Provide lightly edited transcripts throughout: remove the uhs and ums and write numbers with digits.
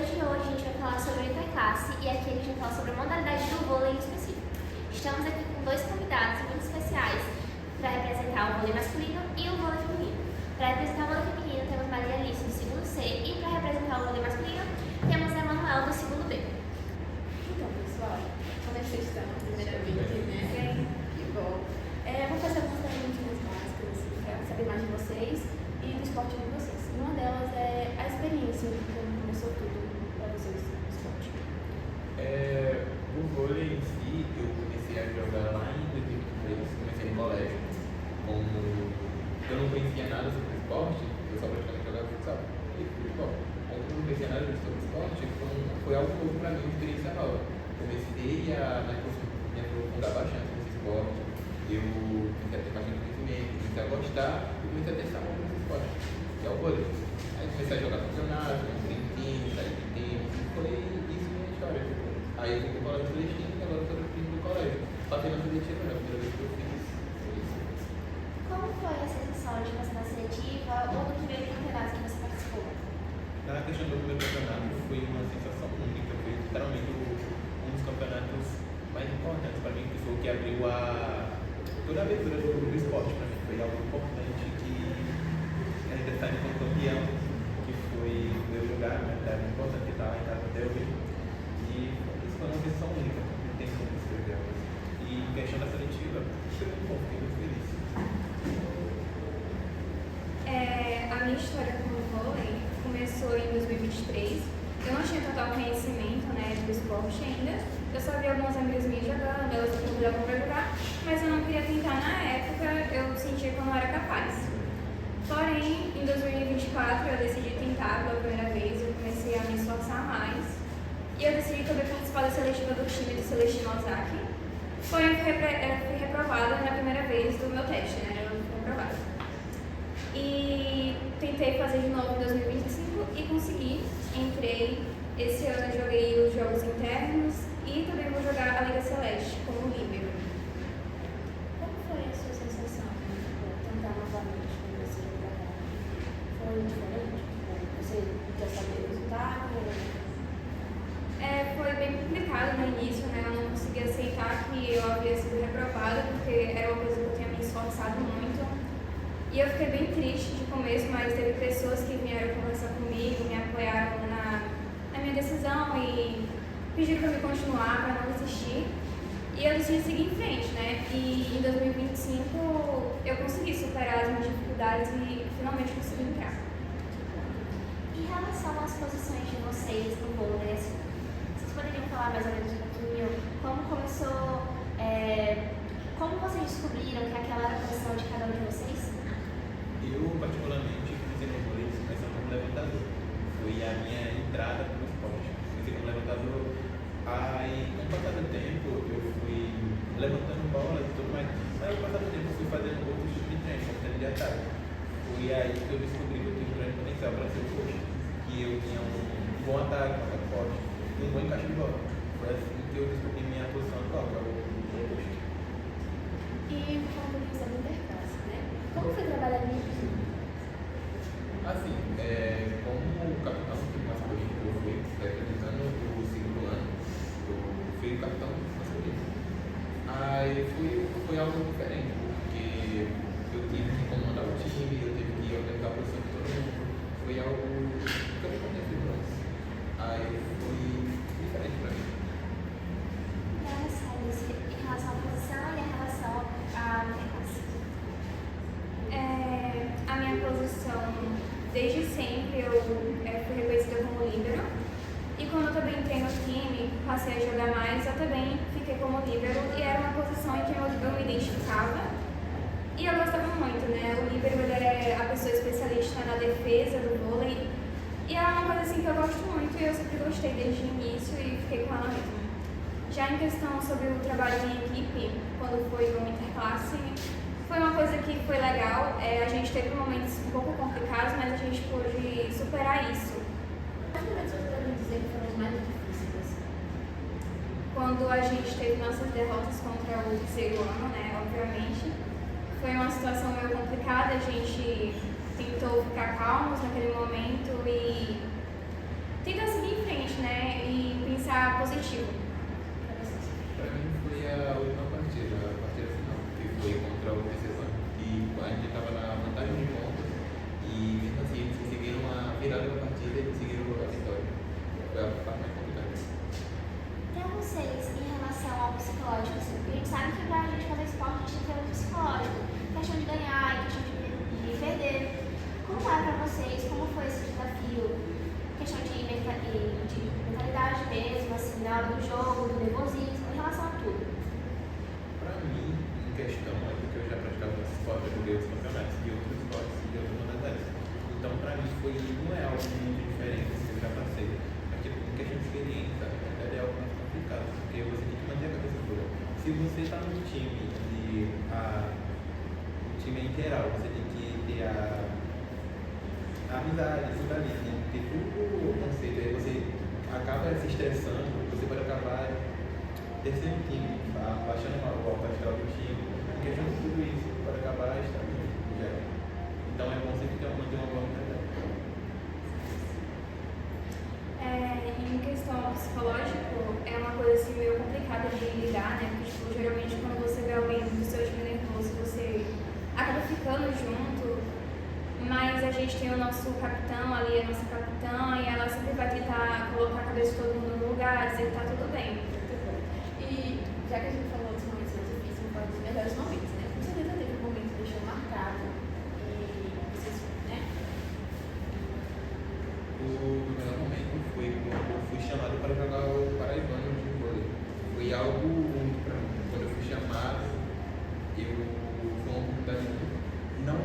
de hoje a gente vai falar sobre o interclasse e aqui a gente vai falar sobre a modalidade do vôlei em específico. Estamos aqui com dois convidados muito especiais para representar o vôlei masculino e o vôlei feminino. Para representar o vôlei feminino temos Maria Alice do segundo C e para representar o vôlei masculino temos Emanuel do segundo B. Então, pessoal, como é que vocês estão? Primeiramente, né? Que bom. Vou fazer algumas perguntinhas básicas assim, para saber mais de vocês e do esporte de vocês. Uma delas é a experiência de como começou tudo para vocês no esporte. O vôlei em si, eu comecei a jogar lá em 2003, comecei no colégio. Como eu não conhecia nada sobre esporte, eu só praticamente jogava futsal e futebol. Aí como eu não conhecia nada sobre esporte, foi algo novo para mim, uma experiência nova. Comecei a me aprofundar bastante nesse esporte, eu comecei a ter bastante conhecimento, comecei a gostar e comecei a testar muito nesse esporte, que é o vôlei. Aí comecei a jogar campeonato, entrei em time, saí de time, e foi isso minha história. Aí eu fui pro colégio Celestino e agora estou no time do colégio. Passei na seletiva, né? A primeira vez que eu fiz isso. Como foi a sensação de você na seletiva ou do primeiro campeonato que você participou? Na questão do primeiro campeonato foi uma sensação única, foi literalmente um dos campeonatos mais importantes para mim, que foi o que abriu toda a abertura do esporte para mim. Foi algo importante que ainda está indo como campeão, que foi o meu lugar, né? Era importante que está lá em casa até hoje. E isso foi uma sensação única, não tem como descrever. E em questão da seletiva, foi muito bom, fiquei muito feliz. A minha história com o vôlei começou em 2023. Eu não tinha total conhecimento, né, do esporte ainda. Eu só vi algumas amigas minhas jogando, elas me convidavam para jogar, mas eu não queria tentar na época, eu sentia que eu não era capaz. Porém, em 2024 eu decidi tentar pela primeira vez, eu comecei a me esforçar mais. E eu decidi também participar da seletiva do time do Celestino Ozaki. Porém, fui reprovada na primeira vez do meu teste, né, eu fui reprovada. E tentei fazer de novo em 2025 e consegui. Entrei, esse ano joguei os jogos internos e também vou jogar a Liga Celeste como líbero. Como foi a sua sensação de tentar novamente quando você jogar? Foi diferente? Você já sabia o resultado? Foi bem complicado no início, né? Eu não conseguia aceitar que eu havia sido reprovada, porque era uma coisa que eu tinha me esforçado muito. E eu fiquei bem triste de começo, mas teve pessoas que vieram conversar comigo, me apoiaram na minha decisão e pediram para me continuar, para não desistir. E eu decidi seguir em frente, né? E em 2025 eu consegui superar as minhas dificuldades e finalmente consegui entrar. Em relação às posições de vocês no vôlei, assim, vocês poderiam falar mais ou menos um pouquinho como começou, como vocês descobriram que aquela era a posição de cada um de vocês? Eu, particularmente, comecei no vôlei começando como levantador. Foi a minha entrada no esporte. Comecei como levantador. Aí, com o passar do tempo, eu fui levantando bolas e tudo mais. Mas com o passar do tempo, eu fui fazendo outros tipos de treino, como treino de ataque. Foi aí que eu descobri que eu tinha um grande potencial para ser o coach. Que eu tinha um bom ataque, um ataque forte, e um bom encaixe de bola. Foi assim que eu descobri minha posição atual, que é o coach. E falando um pouquinho sobre o interclasse, né? Como foi trabalhar em equipe? Assim, como capitão do time masculino, eu fui representando o segundo ano, eu fui o capitão masculino. Aí foi algo diferente, porque eu tive que comandar o time, eu tive que organizar a posição de todo mundo. Foi algo que eu nunca tinha feito antes. Aí foi diferente para mim. Em relação à posição e em relação à interclasse. A minha posição, desde sempre, eu fui reconhecida como líbero. E quando eu também entrei no time, passei a jogar mais, eu também fiquei como líbero. E era uma posição em que eu me identificava. E eu gostava muito, né? O líbero ele é a pessoa especialista na defesa do vôlei. E é uma coisa assim que eu gosto muito e eu sempre gostei desde o início e fiquei com ela mesmo. Já em questão sobre o trabalho em equipe, quando foi no interclasse, foi uma coisa que foi legal. A gente teve momentos um pouco complicados, mas a gente pôde superar isso. Quais momentos você poderia dizer que foram os mais difíceis? Quando a gente teve nossas derrotas contra o Ceruano, né, obviamente, foi uma situação meio complicada, a gente tentou ficar calmos naquele momento e tentar seguir em frente. pensar positivo? Pra mim foi a última partida, a partida final, que foi contra o PCSAN. E a gente estava na vantagem de pontos e mesmo assim eles conseguiram a virada da partida e conseguiram a vitória. Foi a parte mais complicada. Para vocês, em relação ao psicológico, assim, porque a gente sabe que pra gente fazer esporte a gente tem que ter um psicológico, questão de ganhar, questão de perder. Como é para vocês? Como foi esse desafio? Questão de mentalidade mesmo, assim, na hora do jogo, do nervosismo, em relação a tudo. Pra mim, em questão, é porque eu já praticava esse esporte, eu joguei outros campeonatos e outros esportes e outras modalidades. Então, pra mim, não é algo muito diferente assim, que eu já passei. Mas, tipo, em questão de experiência, na verdade é algo mais complicado, porque você tem que manter a cabeça dura. Se você tá num time e o time é em geral, você tem que ter a amizade, tudo ali, né? Porque tudo o conceito, aí você acaba se estressando, você pode acabar terceiro time, baixando o alto astral do time, porque junto com tudo isso pode acabar estragando em geral. Então é bom sempre manter uma boa mentalidade. Em questão psicológica, é uma coisa assim meio complicada de lidar, né? Porque, tipo, geralmente quando você vê alguém do seu time nervoso, você acaba ficando junto, mas a gente tem o nosso capitão ali, a nossa capitã, e ela sempre vai tentar colocar a cabeça de todo mundo no lugar, dizer que tá tudo bem. E já que a gente falou dos momentos mais difíceis, vamos falar dos melhores momentos, né? Com certeza teve um momento que deixou marcado e vocês, né? O melhor momento foi quando eu fui chamado para jogar o Paraibano de vôlei. Foi algo único para mim. Quando eu fui chamado, foi uma oportunidade única. Não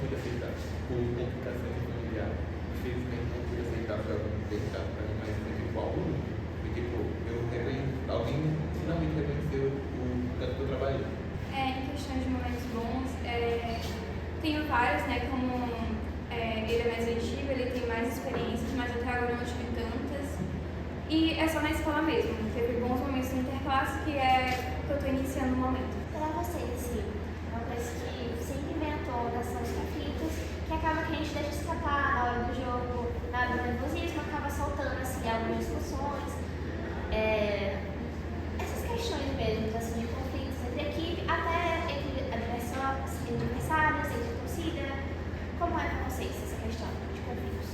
pude aceitar, por complicações familiares. Infelizmente não pude aceitar, foi algo muito pesado para mim, mas foi tipo algo único. Porque alguém finalmente reconheceu o tanto que eu trabalhei. Em questão de momentos bons, tenho vários, né? Como ele é mais antigo, ele tem mais experiências, mas até agora eu não tive tantas. E é só na escola mesmo. Teve bons momentos no interclasse, que é o que eu estou iniciando no momento. Para vocês, assim, uma coisa que sempre vem à tona são os conflitos, que acaba que a gente deixa escapar na hora do jogo, na hora do nervosismo, acaba soltando, assim, algumas discussões. Essas questões mesmo, assim, de conflitos entre equipe, até entre adversários, entre torcida. Como é para vocês essa questão de conflitos?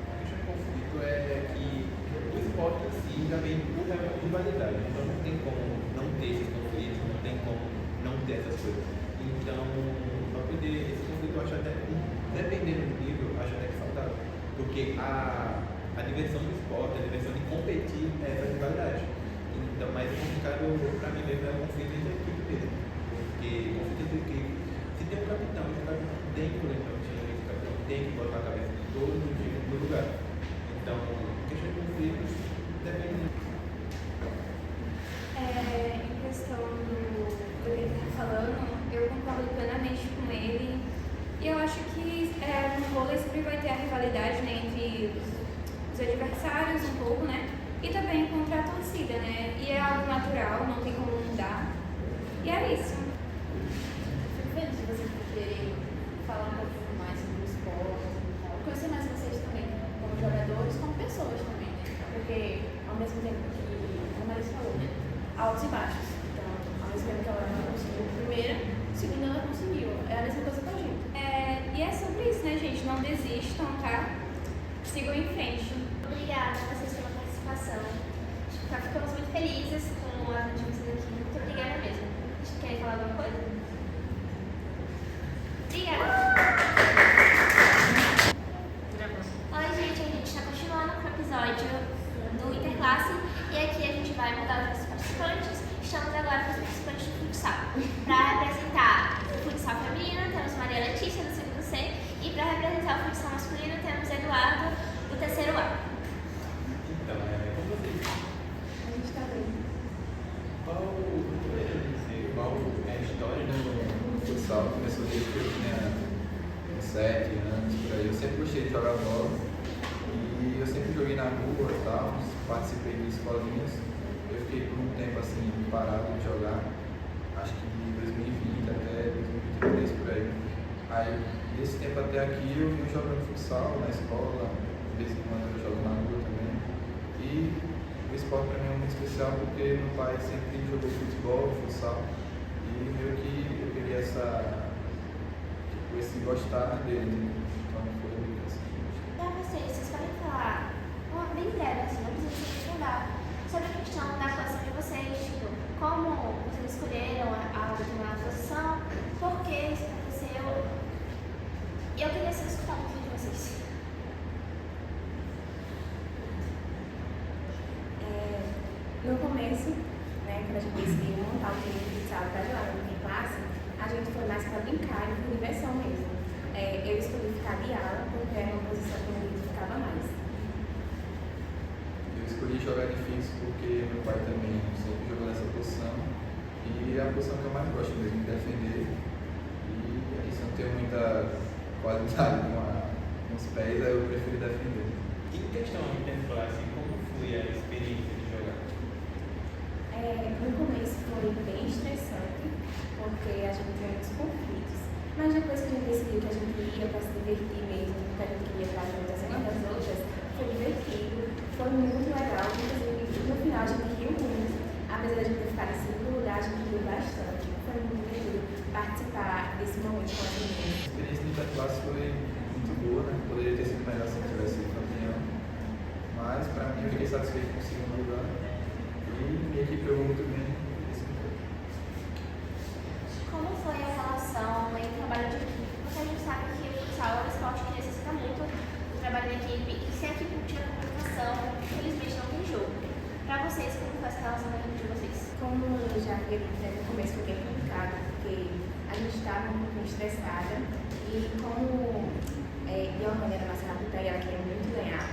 A questão de conflito é que o esporte em si já vem por rivalidade, então não tem como não ter esses conflitos, não tem como não ter essas coisas. Então, para poder, esse conflito eu acho até, dependendo do nível, eu acho até que saudável, porque a diversão do esporte, a diversão de competir é essa rivalidade. Então, mas o complicado para mim mesmo é o conflito entre a equipe mesmo, porque conflito entre a equipe, se tem um capitão, esse capitão tem que orientar o time, esse capitão tem que botar a cabeça de todo o time no lugar. Então, questão de conflitos, depende. Em questão do que ele está falando, eu concordo plenamente com ele. E eu acho que no vôlei sempre vai ter a rivalidade, né, entre os adversários um pouco, né? E também contra a torcida, né? E é algo natural, não tem como mudar. E é isso. Fico feliz de vocês poderem falar um pouquinho mais sobre o esporte e tal. Conhecer mais vocês também, como jogadores, como pessoas também, né? Porque, ao mesmo tempo que, como a Alice falou, né? Altos e baixos. Então, ao mesmo tempo que ela não conseguiu a primeira, a segunda ela conseguiu. É a mesma coisa com a gente. E é sobre isso, né, gente? Não desistam, tá? Sigam em frente. Obrigada a vocês pela participação. Ficamos muito felizes com a de vocês aqui. Muito obrigada mesmo. Querem falar alguma coisa? Obrigada. Oi, gente. A gente está continuando com o episódio do Interclasse. E aqui a gente vai mudar os nossos participantes. Estamos agora com os participantes do futsal. Para representar o futsal feminino, temos Maria Letícia, do segundo C. E para representar o futsal masculino, temos Eduardo, do terceiro A. Então, como vocês A gente tá vendo. qual é a história do futsal? Começou desde que eu tinha 7 anos, por aí. Eu sempre gostei de jogar bola e eu sempre joguei na rua e tal, participei de escolinhas. Eu fiquei por um tempo assim parado de jogar, acho que de 2020 até 2023 por aí. Aí, desse tempo até aqui, eu vim jogando futsal na escola, de vez em quando eu jogo na rua também. E o esporte para mim é muito especial porque meu pai sempre jogou futebol, futsal, e meio que eu peguei esse gostar dele, né? Então foi meio que assim. Para vocês podem falar, bem breve, assim, não precisa se aprofundar, sobre a questão da atuação de vocês, tipo, como vocês escolheram a determinada posição, por que isso aconteceu. E eu queria escutar um pouquinho de vocês. No começo, né, quando a gente decidiu montar o time de futsal para jogar em classe, a gente foi mais para brincar e por diversão mesmo. Eu escolhi ficar de ala porque era uma posição que eu me identificava mais. Eu escolhi jogar de fixo porque meu pai também sempre jogou nessa posição e é a posição que eu mais gosto mesmo de defender. E aí, se eu não tenho muita qualidade com os pés, aí eu prefiro defender. E em questão de interclasse, como foi a experiência de jogar? No começo foi bem estressante, porque a gente tinha muitos conflitos, mas depois que a gente decidiu que a gente ia para se divertir mesmo, que a gente queria estar juntas umas das outras, foi divertido, foi muito legal, inclusive no final a gente riu muito, apesar de a gente ter ficado em segundo lugar, a gente riu bastante, foi muito divertido participar desse momento com as meninas. A experiência de interclasse foi muito boa, né? Poderia ter sido melhor se eu tivesse sido campeão, mas para mim eu fiquei satisfeito com o segundo lugar. E minha equipe jogou muito bem. Como foi a relação em trabalho de equipe? Porque a gente sabe que o futsal é um esporte que necessita muito do trabalho de equipe e se a equipe não tiver comunicação, infelizmente não tem jogo. Para vocês, como foi essa relação da equipe de vocês? Como eu já havia dito, no começo foi bem complicado, porque a gente estava um pouco estressada e como de uma maneira mais rápida e ela queria muito ganhar,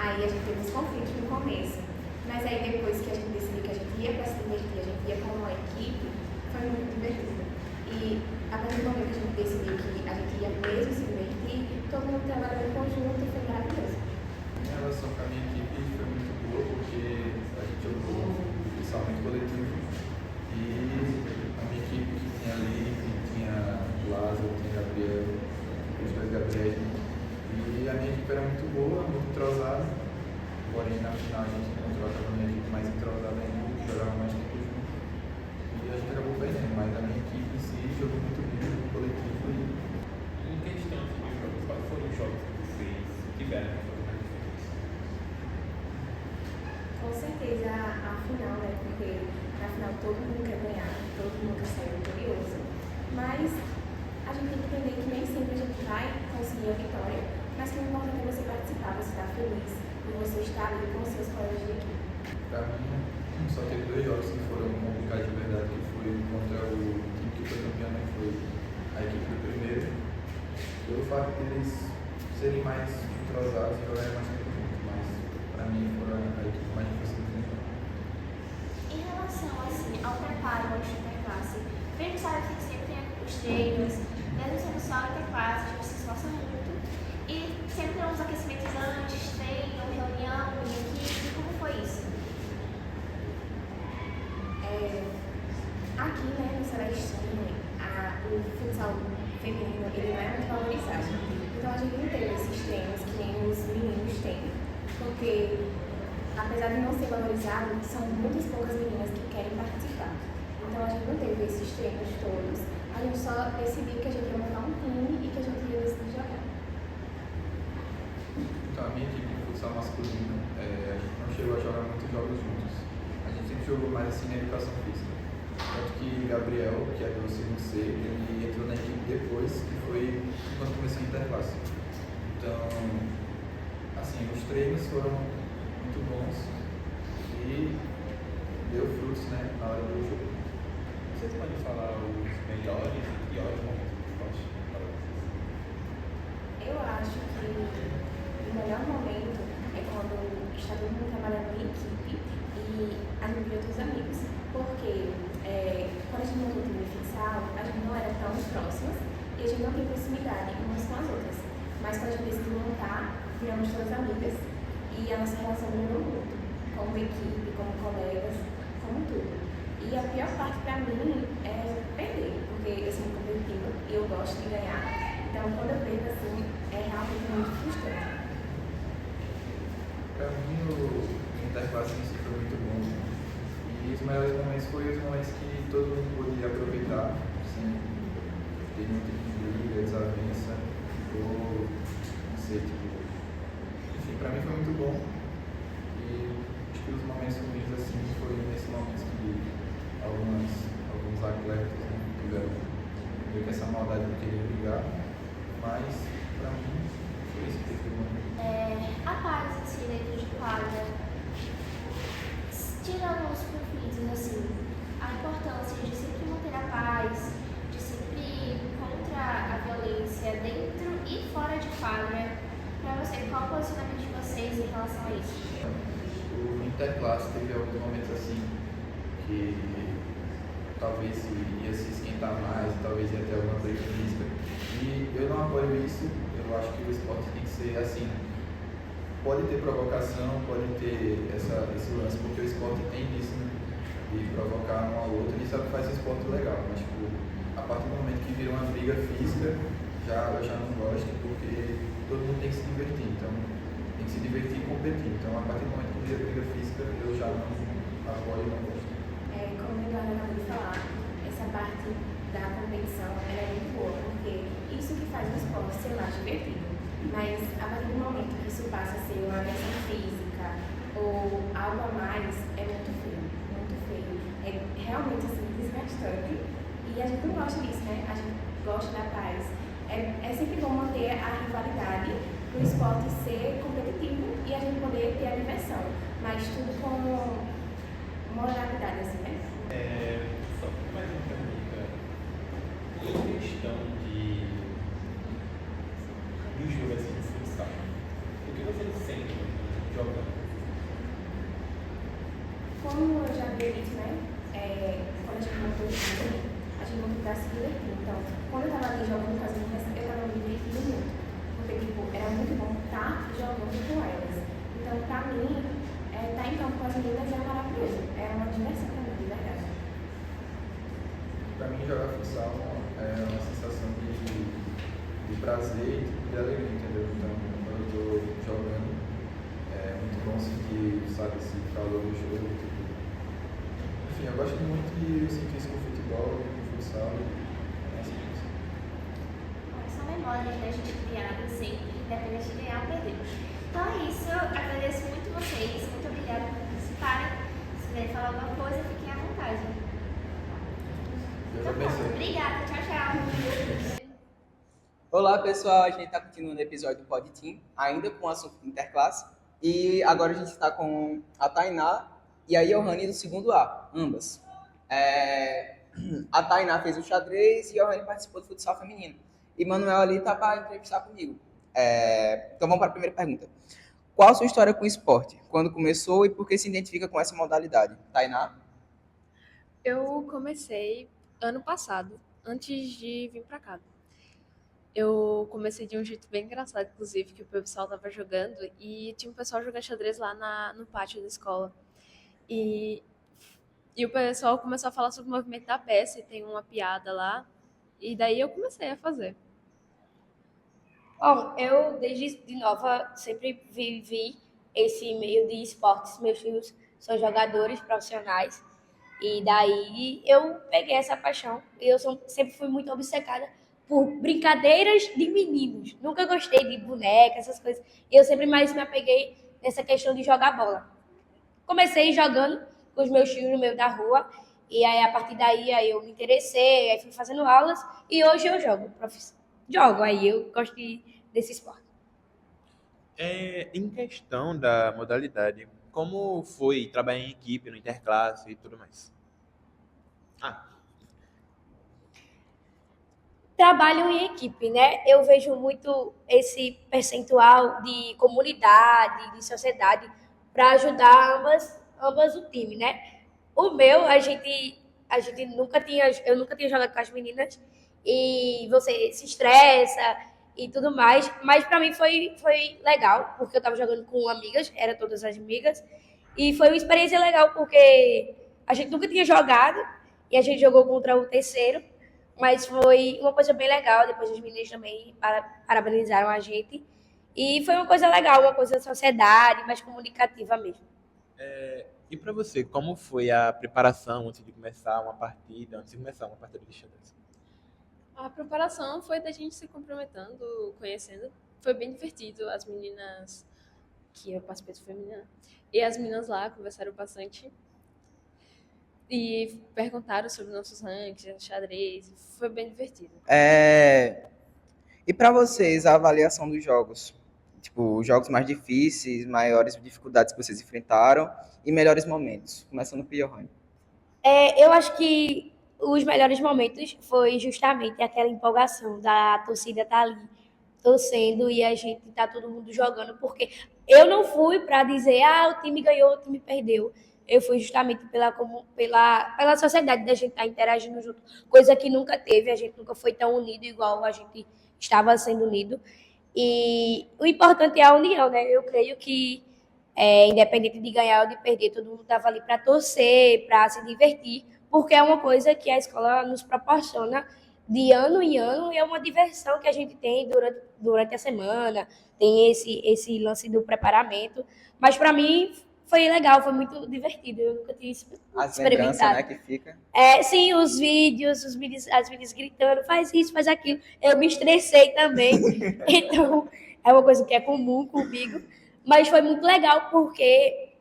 aí a gente teve os conflitos no começo. Mas aí depois que a gente decidiu que a gente ia para se divertir, a gente ia como uma equipe, foi muito divertido. E a partir do momento que a gente decidiu que a gente ia mesmo se divertir, todo mundo trabalhando em conjunto e foi maravilhoso. Minha relação com a minha equipe foi muito boa porque a gente jogou principalmente coletivo. E a minha equipe que tinha ali, que tinha Lázaro, tinha Gabriel, os dois Gabriéis. E a minha equipe era muito boa, muito entrosada. Porém, na final a gente encontrou a minha equipe mais entrosada ainda, jogava mais tempo junto. E a gente acabou perdendo, mas a minha equipe em si jogou muito bem no coletivo. E em questão de jogos, quais foram os jogos que vocês tiveram que foram mais difíceis? Com certeza a final, né? Porque na final todo mundo quer ganhar, todo mundo quer sair vitorioso. Mas a gente tem que entender que nem sempre a gente vai conseguir a vitória, mas que o importante é você participar, você estar feliz e você estar ali com os seus colegas de equipe. Para mim, só teve 2 jogos que foram complicados de verdade, que foi contra o time que foi campeão, né? Foi a equipe do primeiro. Pelo fato de eles serem mais entrosados e jogarem mais tempo juntos, mas para mim foram a equipe mais difícil do mundo. Em relação assim, ao preparo antes da interclasse, a gente sabe que sempre tem os treinos, mesmo sendo só a interclasse, a gente se esforça muito. E sempre tem uns aquecimentos antes, treino, reunião, em equipe, como foi isso? Aqui, né, no Celestino, o futsal feminino ele não é muito valorizado. Então a gente não teve esses treinos que nem os meninos têm, porque apesar de não ser valorizado, são muitas poucas meninas que querem participar. Então a gente não teve esses treinos todos, a gente só decidiu que a gente ia montar um time e que a gente ia decidir jogar. Então, a minha equipe de futsal masculino, a gente não chegou a jogar muitos jogos juntos. A gente sempre jogou mais assim na educação física. Tanto que Gabriel, que é do segundo C, ele entrou na equipe depois, que foi quando começou a interclasse. Então, assim, os treinos foram muito bons e deu frutos, né, na hora do jogo. Vocês podem falar os melhores e piores momentos do esporte para vocês? Eu acho que o melhor momento é quando está todo mundo trabalhando em equipe e a gente vê outros amigos. Porque quando a gente montou o time de futsal, a gente não era tão próximas e a gente não tem proximidade umas com as outras. Mas quando a gente decidiu montar, viramos todas amigas e a nossa relação melhorou muito, como equipe, como colegas, como tudo. E a pior parte para mim é perder, porque eu sou muito competitiva e eu gosto de ganhar. Então, quando eu perco assim, é realmente muito frustrante. Para mim, o interclasse em si foi momentos foram os momentos que todo mundo podia aproveitar, sem ter nenhum tipo de briga, desavença, ou não sei, tipo. Enfim, pra mim foi muito bom. E acho que os momentos ruins assim foram nesses momentos que alguns atletas, né, tiveram meio que essa maldade de querer brigar, mas pra mim foi isso que foi bom. A paz assim dentro de quadra, tirando os conflitos assim, a importância de sempre manter a paz, de sempre ir contra a violência dentro e fora de quadra. Para você, qual o posicionamento de vocês em relação a isso? O interclasse teve alguns momentos assim que talvez ia se esquentar mais, talvez ia ter alguma briga física. E eu não apoio isso, eu acho que o esporte tem que ser assim. Pode ter provocação, pode ter esse lance, porque o esporte tem isso, né? De provocar um ao outro, e isso é o que faz o esporte legal. Mas tipo, a partir do momento que vira uma briga física, eu já não gosto, porque todo mundo tem que se divertir, então tem que se divertir e competir. Então a partir do momento que vira briga física, eu já não apoio e não gosto. Como o Eduardo acabou de falar, essa parte da competição ela é muito boa, porque isso que faz o esporte ser mais divertido. Mas a partir do momento que isso passa a ser uma agressão física ou algo a mais, é muito feio, muito feio. É realmente assim, desgastante e a gente não gosta disso, né? A gente gosta da paz. É sempre bom manter a rivalidade, para o esporte ser competitivo e a gente poder ter a diversão, mas tudo com moralidade, assim, né? Só mais uma pergunta. Em questão de um jogo assim de futsal, o que você sente jogando? Como eu já havia dito, né? Quando a gente montou o time, a gente montou para se divertir. Então, quando eu estava ali jogando com as meninas, eu estava me divertindo muito. Porque, tipo, era muito bom estar jogando com elas. Então, para mim, estar em campo com as meninas era maravilhoso. Era uma diversão para mim, de verdade. Pra mim, jogar futsal é uma sensação de prazer e de alegria, entendeu? Então, quando eu tô jogando, é muito bom sentir, sabe, esse calor do jogo. Tipo. Enfim, eu gosto muito e eu sinto isso com o futebol, com o futsal. É assim mesmo. São memórias da gente criadas sempre, independente de ganhar ou perder. Então é isso, eu agradeço muito vocês, muito obrigada por participarem. Se quiserem falar alguma coisa, fiquem à vontade. Deus Então, abençoe. obrigada, tchau, tchau. Olá pessoal, a gente está continuando o episódio do Pod Team, ainda com o assunto de interclasse. E agora a gente está com a Tainá e a Johanny do segundo A, ambas. A Tainá fez o xadrez e a Johanny participou do futsal feminino. E Manuel ali está para entrevistar comigo. Então vamos para a primeira pergunta. Qual a sua história com o esporte? Quando começou e por que se identifica com essa modalidade? Tainá? Eu comecei ano passado, antes de vir pra cá. Eu comecei de um jeito bem engraçado, inclusive, que o pessoal tava jogando e tinha um pessoal jogando xadrez lá no pátio da escola. E o pessoal começou a falar sobre o movimento da peça e tem uma piada lá. E daí eu comecei a fazer. Bom, eu desde de nova sempre vivi esse meio de esportes. Meus filhos são jogadores profissionais e daí eu peguei essa paixão. Sempre fui muito obcecada por brincadeiras de meninos. Nunca gostei de boneca, essas coisas. E eu sempre mais me apeguei nessa questão de jogar bola. Comecei jogando com os meus filhos no meio da rua e aí a partir daí aí eu me interessei, aí fui fazendo aulas e hoje eu jogo, aí eu gosto desse esporte. Em questão da modalidade, como foi trabalhar em equipe, no interclasse e tudo mais? Trabalham em equipe, né? Eu vejo muito esse percentual de comunidade, de sociedade, para ajudar ambas o time, né? O meu, eu nunca tinha jogado com as meninas e você se estressa e tudo mais, mas para mim foi legal, porque eu estava jogando com amigas, eram todas as amigas, e foi uma experiência legal, porque a gente nunca tinha jogado e a gente jogou contra o terceiro, mas foi uma coisa bem legal. Depois os meninos também parabenizaram a gente. E foi uma coisa legal, uma coisa da sociedade, mais comunicativa mesmo. E E para você, como foi a preparação antes de começar uma partida, de xadrez? A preparação foi da gente se cumprimentando, conhecendo. Foi bem divertido. As meninas que eu participei do feminino e as meninas lá conversaram bastante e perguntaram sobre nossos rankings, xadrez. Foi bem divertido. E para vocês, a avaliação dos jogos? Tipo, os jogos mais difíceis, maiores dificuldades que vocês enfrentaram e melhores momentos. Começando por Johanny. Eu acho que os melhores momentos foi justamente aquela empolgação da torcida estar ali torcendo e a gente tá todo mundo jogando, porque eu não fui para dizer, o time ganhou, o time perdeu. Eu fui justamente pela sociedade da gente estar interagindo junto, coisa que nunca teve, a gente nunca foi tão unido igual a gente estava sendo unido. E o importante é a união, né? Eu creio que, independente de ganhar ou de perder, todo mundo estava ali para torcer, para se divertir, porque é uma coisa que a escola nos proporciona de ano em ano, e é uma diversão que a gente tem durante a semana, tem esse lance do preparamento. Mas para mim foi legal, foi muito divertido, eu nunca tinha As lembranças, experimentado. né, que fica. Sim, os vídeos, as vídeos gritando, faz isso, faz aquilo. Eu me estressei também, então é uma coisa que é comum comigo, mas foi muito legal porque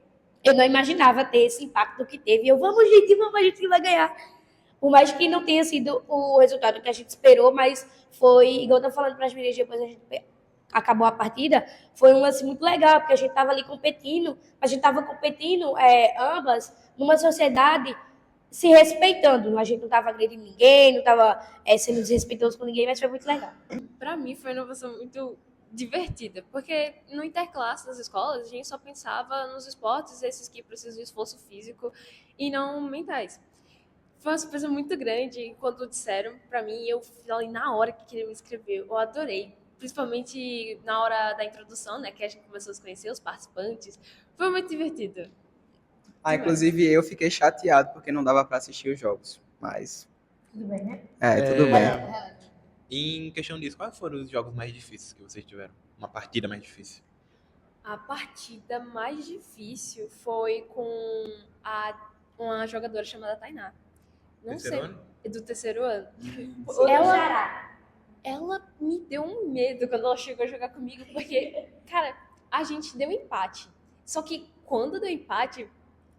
eu não imaginava ter esse impacto que teve. Vamos, a gente vai ganhar. Por mais que não tenha sido o resultado que a gente esperou, mas foi, igual eu tô falando para as meninas, depois a gente acabou a partida, foi um lance muito legal, porque a gente estava ali competindo, ambas numa sociedade se respeitando. A gente não estava agredindo ninguém, não estava sendo desrespeitoso com ninguém, mas foi muito legal. Para mim foi uma inovação muito divertida, porque no interclasse das escolas a gente só pensava nos esportes, esses que precisam de esforço físico e não mentais. Foi uma surpresa muito grande quando disseram para mim, eu falei na hora que queria me inscrever, eu adorei, principalmente na hora da introdução, né, que a gente começou a se conhecer, os participantes, foi muito divertido. Inclusive eu fiquei chateado porque não dava para assistir os jogos, mas... Tudo bem, né? Tudo bem. Em questão disso, quais foram os jogos mais difíceis que vocês tiveram? Uma partida mais difícil? A partida mais difícil foi com uma jogadora chamada Tainá. Não sei, do terceiro ano. Ela me deu um medo quando ela chegou a jogar comigo, porque, cara, a gente deu empate. Só que quando deu empate,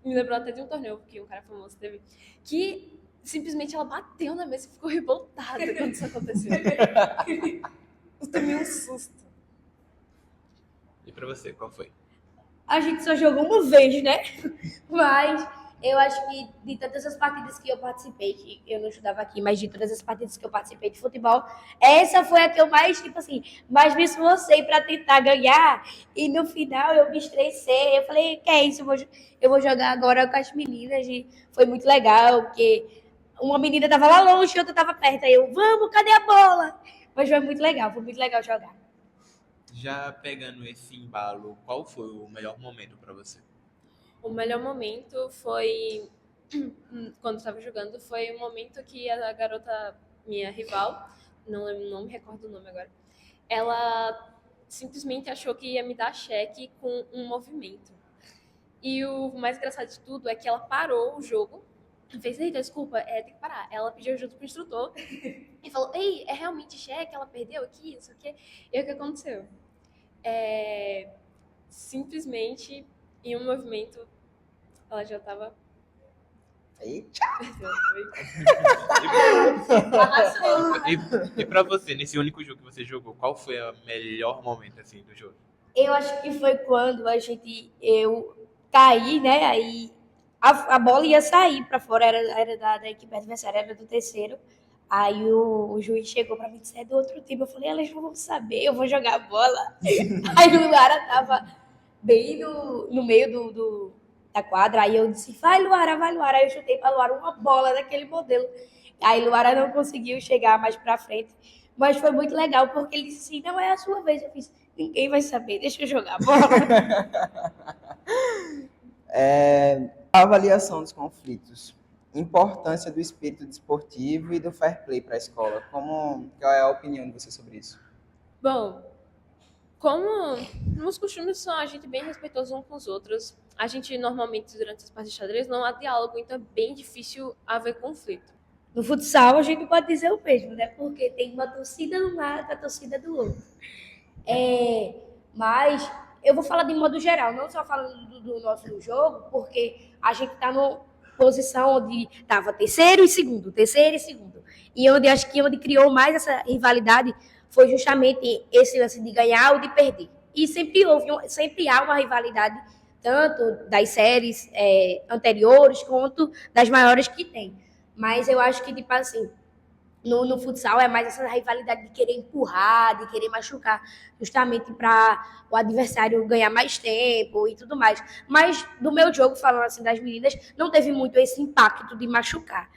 me lembrou até de um torneio que um cara famoso teve, que simplesmente ela bateu na mesa e ficou revoltada quando isso aconteceu. Eu tomei um susto. E pra você, qual foi? A gente só jogou uma vez, né? Mas eu acho que de todas as partidas que eu participei, que eu não estudava aqui, mas de todas as partidas que eu participei de futebol, essa foi a que eu mais, mais me esforcei para tentar ganhar. E no final eu me estressei. Eu falei, que é isso? Eu vou jogar agora com as meninas. E foi muito legal, porque uma menina estava lá longe e outra estava perto. Aí eu, vamos, cadê a bola? Mas foi muito legal jogar. Já pegando esse embalo, qual foi o melhor momento para você? O melhor momento foi, quando estava jogando, foi o momento que a garota, minha rival, não me recordo o nome agora, ela simplesmente achou que ia me dar cheque com um movimento. E o mais engraçado de tudo é que ela parou o jogo, fez, eita, desculpa, tem que parar. Ela pediu ajuda pro instrutor e falou, ei, é realmente cheque? Ela perdeu aqui, isso aqui? E o que aconteceu? Simplesmente, em um movimento, ela já tava... Eita! E pra você, nesse único jogo que você jogou, qual foi o melhor momento assim do jogo? Eu acho que foi quando eu caí, né? Aí a bola ia sair para fora, era da equipe adversária, era do terceiro. Aí o juiz chegou para mim e disse, é do outro time. Eu falei, elas não vão saber, eu vou jogar a bola. Aí o Luara tava bem no meio da quadra. Aí eu disse, vai Luara. Aí eu chutei para Luara uma bola daquele modelo. Aí Luara não conseguiu chegar mais para frente. Mas foi muito legal, porque ele disse assim, não é a sua vez. Eu fiz, ninguém vai saber, deixa eu jogar a bola. A avaliação dos conflitos. Importância do espírito desportivo e do fair play para a escola. Qual é a opinião de você sobre isso? Bom, como nos costumes são a gente bem respeitoso uns com os outros, a gente normalmente, durante as partidas de xadrez, não há diálogo, então é bem difícil haver conflito. No futsal, a gente pode dizer o mesmo, né? Porque tem uma torcida de um lado e a torcida do outro. Mas eu vou falar de modo geral, não só falando do nosso jogo, porque a gente está numa posição onde estava terceiro e segundo. E onde criou mais essa rivalidade foi justamente esse lance de ganhar ou de perder. E sempre há uma rivalidade, tanto das séries anteriores quanto das maiores que tem. Mas eu acho que, tipo assim, no futsal é mais essa rivalidade de querer empurrar, de querer machucar, justamente para o adversário ganhar mais tempo e tudo mais. Mas do meu jogo, falando assim das meninas, não teve muito esse impacto de machucar.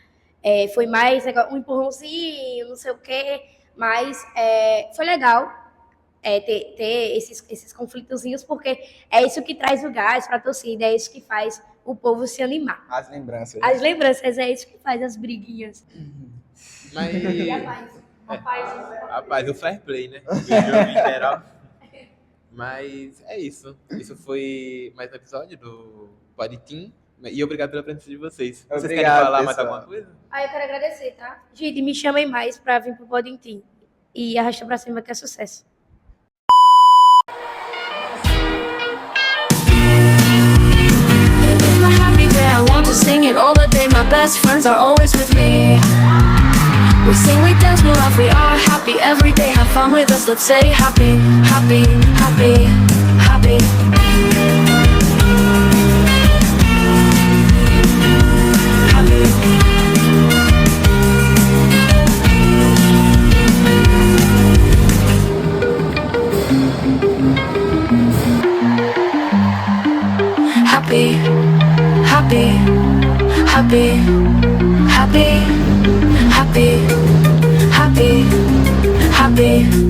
Foi mais um empurrãozinho, não sei o quê, mas foi legal ter esses conflitozinhos, porque é isso que traz o gás para a torcida, é isso que faz o povo se animar. As lembranças. As lembranças, é isso que faz as briguinhas. Mas... E a paz. Rapaz, o fair play, né? Do jogo em geral. Mas é isso. Isso foi mais um episódio do Pod Team. E obrigado pela presença de vocês. Vocês querem falar mais alguma coisa? Eu quero agradecer, tá? Gente, me chamem mais pra vir pro Pod Team. E arrasta pra cima que é sucesso. I want to sing it all the day. My best friends are always with me. We sing, we dance, we laugh, we are happy every day. Have fun with us, let's say happy, happy, happy, happy. Happy, happy, happy, happy, happy, happy, happy.